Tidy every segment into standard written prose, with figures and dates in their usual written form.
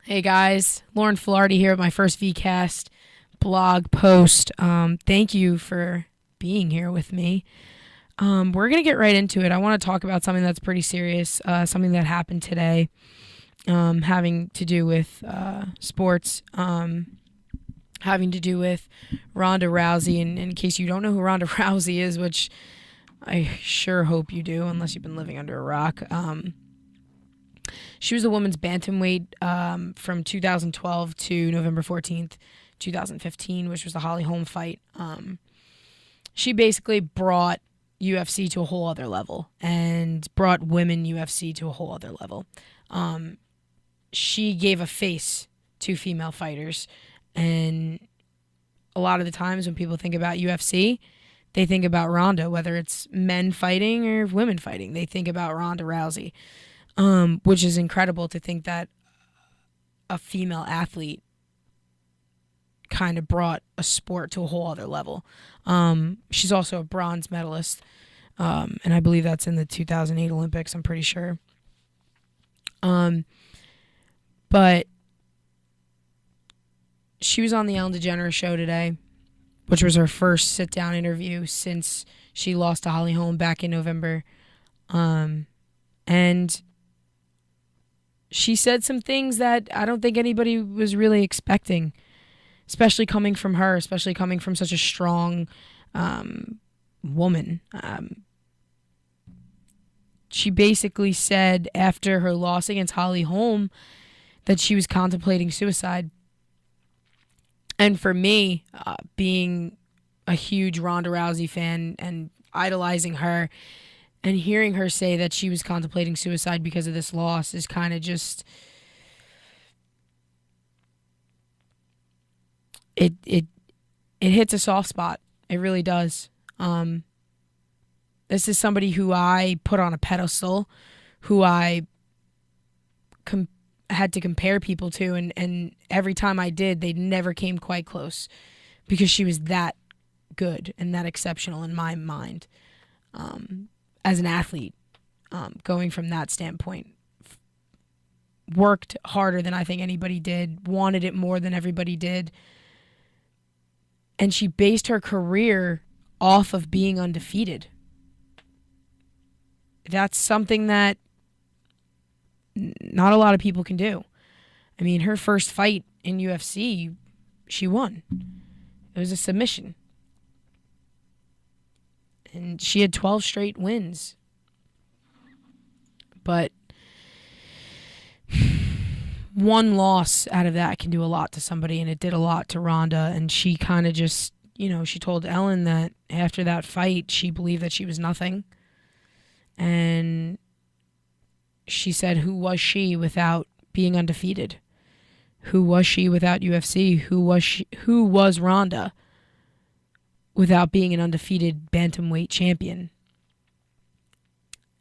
Hey guys, Lauren Filardi here with my first VCast blog post. Thank you for being here with me. We're going to get right into it. I want to talk about something that's pretty serious, something that happened today, having to do with sports, having to do with Ronda Rousey. And in case you don't know who Ronda Rousey is, which I sure hope you do, unless you've been living under a rock. She was a women's bantamweight from 2012 to November 14th, 2015, which was the Holly Holm fight. She basically brought UFC to a whole other level and brought women UFC to a whole other level. She gave a face to female fighters, and a lot of the times when people think about UFC, they think about Ronda, whether it's men fighting or women fighting. They think about Ronda Rousey, which is incredible to think that a female athlete kind of brought a sport to a whole other level. She's also a bronze medalist, and I believe that's in the 2008 Olympics, I'm pretty sure. But she was on the Ellen DeGeneres show today, which was her first sit-down interview since she lost to Holly Holm back in November. And she said some things that I don't think anybody was really expecting, especially coming from her, especially coming from such a strong woman. She basically said after her loss against Holly Holm that she was contemplating suicide. And for me, being a huge Ronda Rousey fan and idolizing her, and hearing her say that she was contemplating suicide because of this loss is kind of just it hits a soft spot. It really does. This is somebody who I put on a pedestal, who I had to compare people to, and every time I did, they never came quite close because she was that good and that exceptional in my mind. As an athlete, going from that standpoint, worked harder than I think anybody did, wanted it more than everybody did. And she based her career off of being undefeated. That's something that not a lot of people can do. I mean, her first fight in UFC, she won. It was a submission. And she had 12 straight wins. But one loss out of that can do a lot to somebody, and it did a lot to Ronda. And she kind of just, she told Ellen that after that fight, she believed that she was nothing. And she said, who was she without being undefeated? Who was she without UFC? Who was Ronda without being an undefeated bantamweight champion?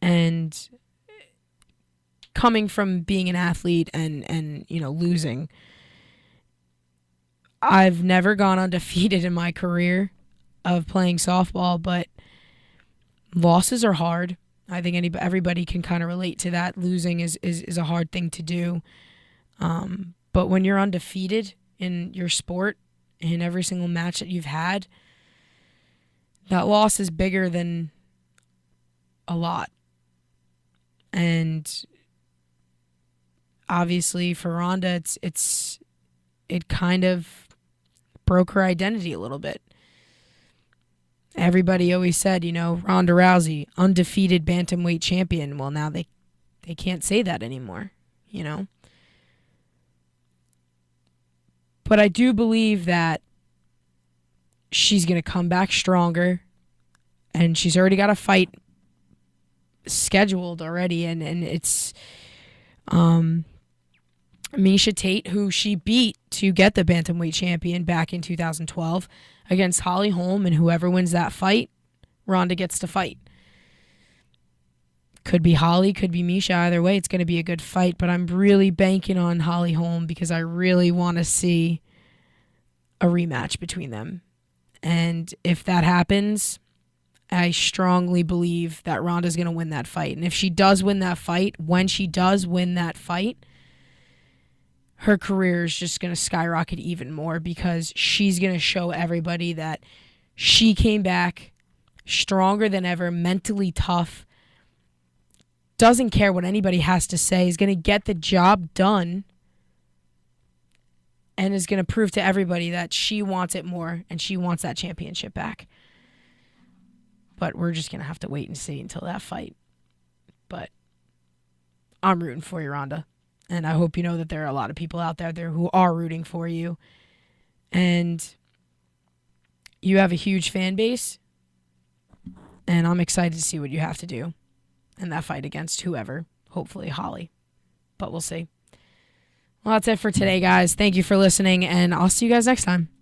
And coming from being an athlete and losing, I've never gone undefeated in my career of playing softball, but losses are hard. I think everybody can kind of relate to that. Losing is a hard thing to do. But when you're undefeated in your sport, in every single match that you've had, that loss is bigger than a lot. And obviously for Ronda, it kind of broke her identity a little bit. Everybody always said, Ronda Rousey, undefeated bantamweight champion. Well, now they can't say that anymore, But I do believe that she's going to come back stronger, and she's already got a fight scheduled already, and it's Miesha Tate, who she beat to get the bantamweight champion back in 2012 against Holly Holm, and whoever wins that fight, Ronda gets to fight. Could be Holly, could be Miesha. Either way, it's going to be a good fight, but I'm really banking on Holly Holm because I really want to see a rematch between them. And if that happens, I strongly believe that Ronda's going to win that fight. And if she does win that fight, when she does win that fight, her career is just going to skyrocket even more because she's going to show everybody that she came back stronger than ever, mentally tough, doesn't care what anybody has to say, is going to get the job done, and is going to prove to everybody that she wants it more and she wants that championship back. But we're just going to have to wait and see until that fight. But I'm rooting for you, Ronda. And I hope you know that there are a lot of people out there who are rooting for you. And you have a huge fan base. And I'm excited to see what you have to do in that fight against whoever. Hopefully Holly. But we'll see. Well, that's it for today, guys. Thank you for listening, and I'll see you guys next time.